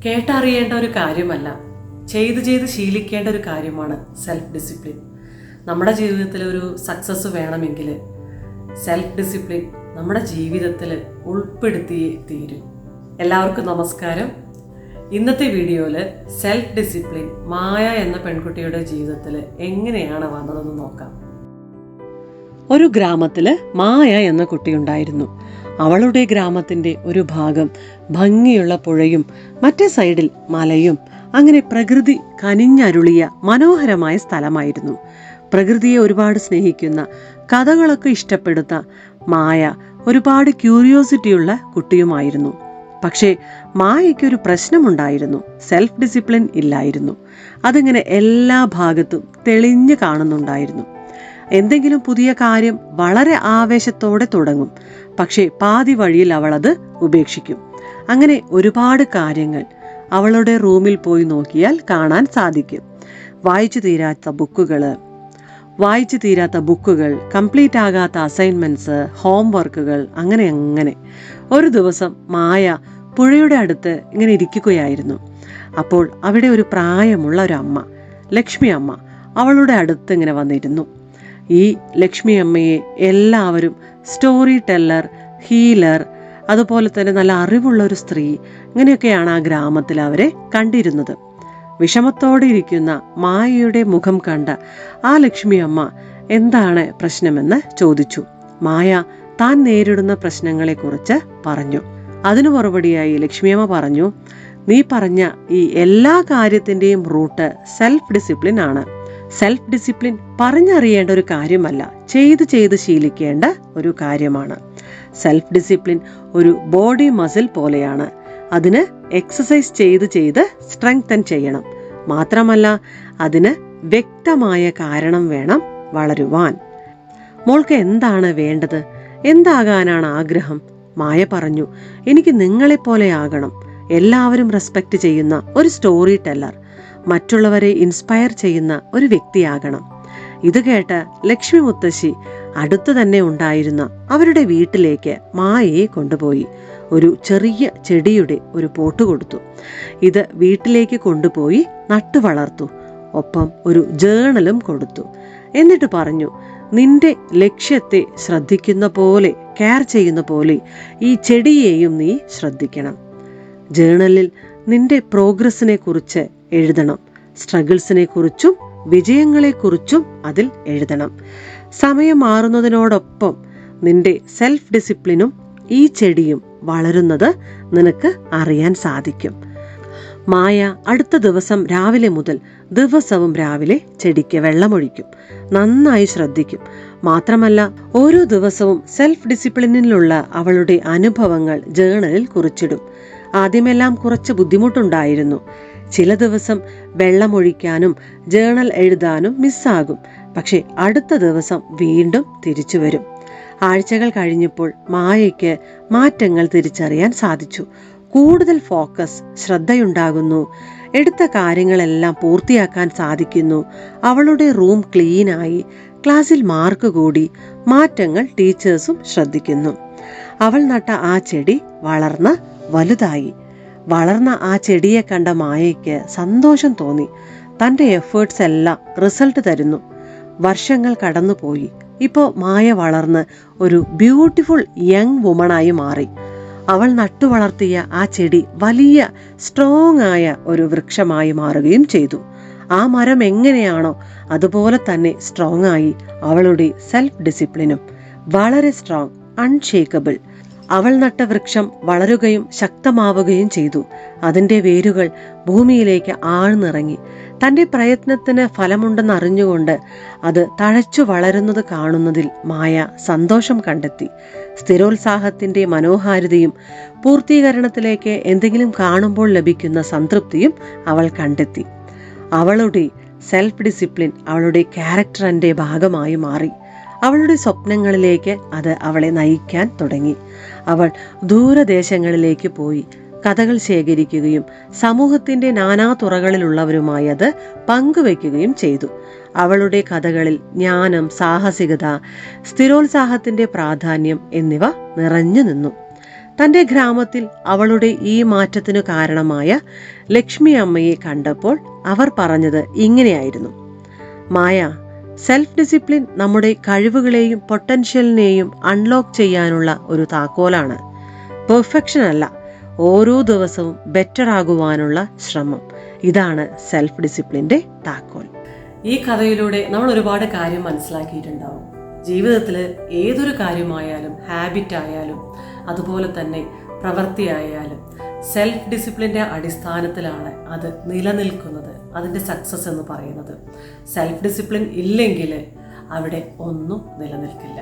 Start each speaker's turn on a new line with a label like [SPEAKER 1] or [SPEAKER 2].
[SPEAKER 1] കേട്ടറിയേണ്ട ഒരു കാര്യമല്ല, ചെയ്ത് ശീലിക്കേണ്ട ഒരു കാര്യമാണ് സെൽഫ് ഡിസിപ്ലിൻ. നമ്മുടെ ജീവിതത്തിൽ ഒരു സക്സസ് വേണമെങ്കിൽ സെൽഫ് ഡിസിപ്ലിൻ നമ്മുടെ ജീവിതത്തിൽ ഉൾപ്പെടുത്തിയേ തീരും. എല്ലാവർക്കും നമസ്കാരം. ഇന്നത്തെ വീഡിയോയിൽ സെൽഫ് ഡിസിപ്ലിൻ മായ എന്ന പെൺകുട്ടിയുടെ ജീവിതത്തിൽ എങ്ങനെയാണ് വന്നതെന്ന് നോക്കാം. ഒരു ഗ്രാമത്തിൽ മായ എന്ന കുട്ടിയുണ്ടായിരുന്നു. അവളുടെ ഗ്രാമത്തിന്റെ ഒരു ഭാഗം ഭംഗിയുള്ള പുഴയും മറ്റേ സൈഡിൽ മലയും, അങ്ങനെ പ്രകൃതി കനിഞ്ഞരുളിയ മനോഹരമായ സ്ഥലമായിരുന്നു. പ്രകൃതിയെ ഒരുപാട് സ്നേഹിക്കുന്ന, കഥകളൊക്കെ ഇഷ്ടപ്പെടുന്ന മായ ഒരുപാട് ക്യൂരിയോസിറ്റിയുള്ള കുട്ടിയുമായിരുന്നു. പക്ഷേ മായയ്ക്കൊരു പ്രശ്നമുണ്ടായിരുന്നു. സെൽഫ് ഡിസിപ്ലിൻ ഇല്ലായിരുന്നു. അതിങ്ങനെ എല്ലാ ഭാഗത്തും തെളിഞ്ഞു കാണുന്നുണ്ടായിരുന്നു. എന്തെങ്കിലും പുതിയ കാര്യം വളരെ ആവേശത്തോടെ തുടങ്ങും, പക്ഷേ പാതി വഴിയിൽ അവൾ അത് ഉപേക്ഷിക്കും. അങ്ങനെ ഒരുപാട് കാര്യങ്ങൾ അവളുടെ റൂമിൽ പോയി നോക്കിയാൽ കാണാൻ സാധിക്കും. വായിച്ചു തീരാത്ത ബുക്കുകൾ, കംപ്ലീറ്റ് ആകാത്ത അസൈൻമെന്റ്സ്, ഹോംവർക്കുകൾ, അങ്ങനെ. ഒരു ദിവസം മായ പുഴയുടെ അടുത്ത് ഇങ്ങനെ ഇരിക്കുകയായിരുന്നു. അപ്പോൾ അവിടെ ഒരു പ്രായമുള്ള ഒരു അമ്മ, ലക്ഷ്മി അമ്മ, അവളുടെ അടുത്ത് ഇങ്ങനെ വന്നിരുന്നു. ഈ ലക്ഷ്മി അമ്മയെ എല്ലാവരും സ്റ്റോറി ടെല്ലർ, ഹീലർ, അതുപോലെ തന്നെ നല്ല അറിവുള്ള ഒരു സ്ത്രീ, ഇങ്ങനെയൊക്കെയാണ് ആ ഗ്രാമത്തിൽ അവരെ കണ്ടിരുന്നത്. വിഷമത്തോടെ ഇരിക്കുന്ന മായയുടെ മുഖം കണ്ട ആ ലക്ഷ്മി അമ്മ എന്താണ് പ്രശ്നമെന്ന് ചോദിച്ചു. മായ താൻ നേരിടുന്ന പ്രശ്നങ്ങളെക്കുറിച്ച് പറഞ്ഞു. അതിനു മറുപടിയായി ലക്ഷ്മിയമ്മ പറഞ്ഞു, നീ പറഞ്ഞ ഈ എല്ലാ കാര്യത്തിന്റെയും റൂട്ട് സെൽഫ് ഡിസിപ്ലിൻ ആണ്. സെൽഫ് ഡിസിപ്ലിൻ പറഞ്ഞറിയേണ്ട ഒരു കാര്യമല്ല, ചെയ്ത് ശീലിക്കേണ്ട ഒരു കാര്യമാണ്. സെൽഫ് ഡിസിപ്ലിൻ ഒരു ബോഡി മസിൽ പോലെയാണ്. അതിന് എക്സസൈസ് ചെയ്ത് സ്ട്രെങ്തൻ ചെയ്യണം. മാത്രമല്ല അതിന് വ്യക്തമായ കാരണം വേണം വളരുവാൻ. മോൾക്ക് എന്താണ് വേണ്ടത്? എന്താകാനാണ് ആഗ്രഹം? മായ പറഞ്ഞു, എനിക്ക് നിങ്ങളെപ്പോലെ ആകണം. എല്ലാവരും റെസ്പെക്ട് ചെയ്യുന്ന ഒരു സ്റ്റോറി ടെല്ലർ, മറ്റുള്ളവരെ ഇൻസ്പയർ ചെയ്യുന്ന ഒരു വ്യക്തിയാകണം. ഇത് കേട്ട് ലക്ഷ്മി മുത്തശ്ശി അടുത്തു തന്നെ ഉണ്ടായിരുന്ന അവരുടെ വീട്ടിലേക്ക് മായയെ കൊണ്ടുപോയി. ഒരു ചെറിയ ചെടിയുടെ ഒരു പോട്ട് കൊടുത്തു. ഇത് വീട്ടിലേക്ക് കൊണ്ടുപോയി നട്ടു വളർത്തു. ഒപ്പം ഒരു ജേണലും കൊടുത്തു. എന്നിട്ട് പറഞ്ഞു, നിന്റെ ലക്ഷ്യത്തെ ശ്രദ്ധിക്കുന്ന പോലെ, കെയർ ചെയ്യുന്ന പോലെ ഈ ചെടിയെയും നീ ശ്രദ്ധിക്കണം. ജേണലിൽ നിന്റെ പ്രോഗ്രസിനെ കുറിച്ച് എഴുതണം. സ്ട്രഗിൾസിനെ കുറിച്ചും വിജയങ്ങളെ കുറിച്ചും അതിൽ എഴുതണം. സമയം മാറുന്നതിനോടൊപ്പം നിന്റെ സെൽഫ് ഡിസിപ്ലിനും ഈ ചെടിയും വളരുന്നത് നിനക്ക് അറിയാൻ സാധിക്കും. മായ അടുത്ത ദിവസം രാവിലെ മുതൽ ദിവസവും രാവിലെ ചെടിക്ക് വെള്ളമൊഴിക്കും, നന്നായി ശ്രദ്ധിക്കും. മാത്രമല്ല ഓരോ ദിവസവും സെൽഫ് ഡിസിപ്ലിനിലുള്ള അവളുടെ അനുഭവങ്ങൾ ജേണലിൽ കുറിച്ചിടും. ആദ്യമെല്ലാം കുറച്ച് ബുദ്ധിമുട്ടുണ്ടായിരുന്നു. ചില ദിവസം വെള്ളമൊഴിക്കാനും ജേണൽ എഴുതാനും മിസ്സാകും. പക്ഷെ അടുത്ത ദിവസം വീണ്ടും തിരിച്ചു വരും. ആഴ്ചകൾ കഴിഞ്ഞപ്പോൾ മായയ്ക്ക് മാറ്റങ്ങൾ തിരിച്ചറിയാൻ സാധിച്ചു. കൂടുതൽ ഫോക്കസ്, ശ്രദ്ധയുണ്ടാകുന്നു. എടുത്ത കാര്യങ്ങളെല്ലാം പൂർത്തിയാക്കാൻ സാധിക്കുന്നു. അവളുടെ റൂം ക്ലീനായി, ക്ലാസ്സിൽ മാർക്ക് കൂടി. മാറ്റങ്ങൾ ടീച്ചേഴ്സും ശ്രദ്ധിക്കുന്നു. അവൾ നട്ട ആ ചെടി വളർന്ന് വലുതായി. വളർന്ന ആ ചെടിയെ കണ്ട മായയ്ക്ക് സന്തോഷം തോന്നി. തന്റെ എഫേർട്സ് എല്ലാം റിസൾട്ട് തരുന്നു. വർഷങ്ങൾ കടന്നുപോയി. ഇപ്പോൾ മായ വളർന്ന് ഒരു ബ്യൂട്ടിഫുൾ യങ് വുമണായി മാറി. അവൾ നട്ടു വളർത്തിയ ആ ചെടി വലിയ സ്ട്രോങ് ആയ ഒരു വൃക്ഷമായി മാറുകയും ചെയ്തു. ആ മരം എങ്ങനെയാണോ അതുപോലെ തന്നെ സ്ട്രോങ് ആയി അവളുടെ സെൽഫ് ഡിസിപ്ലിനും. വളരെ സ്ട്രോങ്, അൺഷേക്കബിൾ. അവൾ നട്ട വൃക്ഷം വളരുകയും ശക്തമാവുകയും ചെയ്തു. അതിന്റെ വേരുകൾ ഭൂമിയിലേക്ക് ആഴ്ന്നിറങ്ങി. തന്റെ പ്രയത്നത്തിന് ഫലമുണ്ടെന്ന് അറിഞ്ഞുകൊണ്ട് അത് തഴച്ചു വളരുന്നത് കാണുന്നതിൽ മായ സന്തോഷം കണ്ടെത്തി. സ്ഥിരോത്സാഹത്തിന്റെ മനോഹാരിതയും പൂർത്തീകരണത്തിലേക്ക് എന്തെങ്കിലും കാണുമ്പോൾ ലഭിക്കുന്ന സംതൃപ്തിയും അവൾ കണ്ടെത്തി. അവളുടെ സെൽഫ് ഡിസിപ്ലിൻ അവളുടെ ക്യാരക്ടറിന്റെ ഭാഗമായി മാറി. അവളുടെ സ്വപ്നങ്ങളിലേക്ക് അത് അവളെ നയിക്കാൻ തുടങ്ങി. അവൾ ദൂരദേശങ്ങളിലേക്ക് പോയി കഥകൾ ശേഖരിക്കുകയും സമൂഹത്തിന്റെ നാനാ തുറകളിലുള്ളവരുമായി അത് പങ്കുവയ്ക്കുകയും ചെയ്തു. അവളുടെ കഥകളിൽ ജ്ഞാനം, സാഹസികത, സ്ഥിരോത്സാഹത്തിന്റെ പ്രാധാന്യം എന്നിവ നിറഞ്ഞു നിന്നു. തൻ്റെ ഗ്രാമത്തിൽ അവളുടെ ഈ മാറ്റത്തിനു കാരണമായ ലക്ഷ്മി അമ്മയെ കണ്ടപ്പോൾ അവർ പറഞ്ഞത് ഇങ്ങനെയായിരുന്നു: മായ, സെൽഫ് ഡിസിപ്ലിൻ നമ്മുടെ കഴിവുകളെയും പൊട്ടൻഷ്യലിനെയും അൺലോക്ക് ചെയ്യാനുള്ള ഒരു താക്കോലാണ്. പെർഫെക്ഷൻ അല്ല, ഓരോ ദിവസവും ബെറ്റർ ആകുവാനുള്ള ശ്രമം. ഇതാണ് സെൽഫ് ഡിസിപ്ലിൻ്റെ താക്കോൽ. ഈ കഥയിലൂടെ നമ്മൾ ഒരുപാട് കാര്യം മനസ്സിലാക്കിയിട്ടുണ്ടാവും. ജീവിതത്തിൽ ഏതൊരു കാര്യമായാലും, ഹാബിറ്റ് ആയാലും അതുപോലെ തന്നെ പ്രവൃത്തിയായാലും സെൽഫ് ഡിസിപ്ലിൻ്റെ അടിസ്ഥാനത്തിലാണ് അത് നിലനിൽക്കുന്നത്, അതിൻ്റെ സക്സസ് എന്ന് പറയുന്നത്. സെൽഫ് ഡിസിപ്ലിൻ ഇല്ലെങ്കിൽ അവിടെ ഒന്നും നിലനിൽക്കില്ല.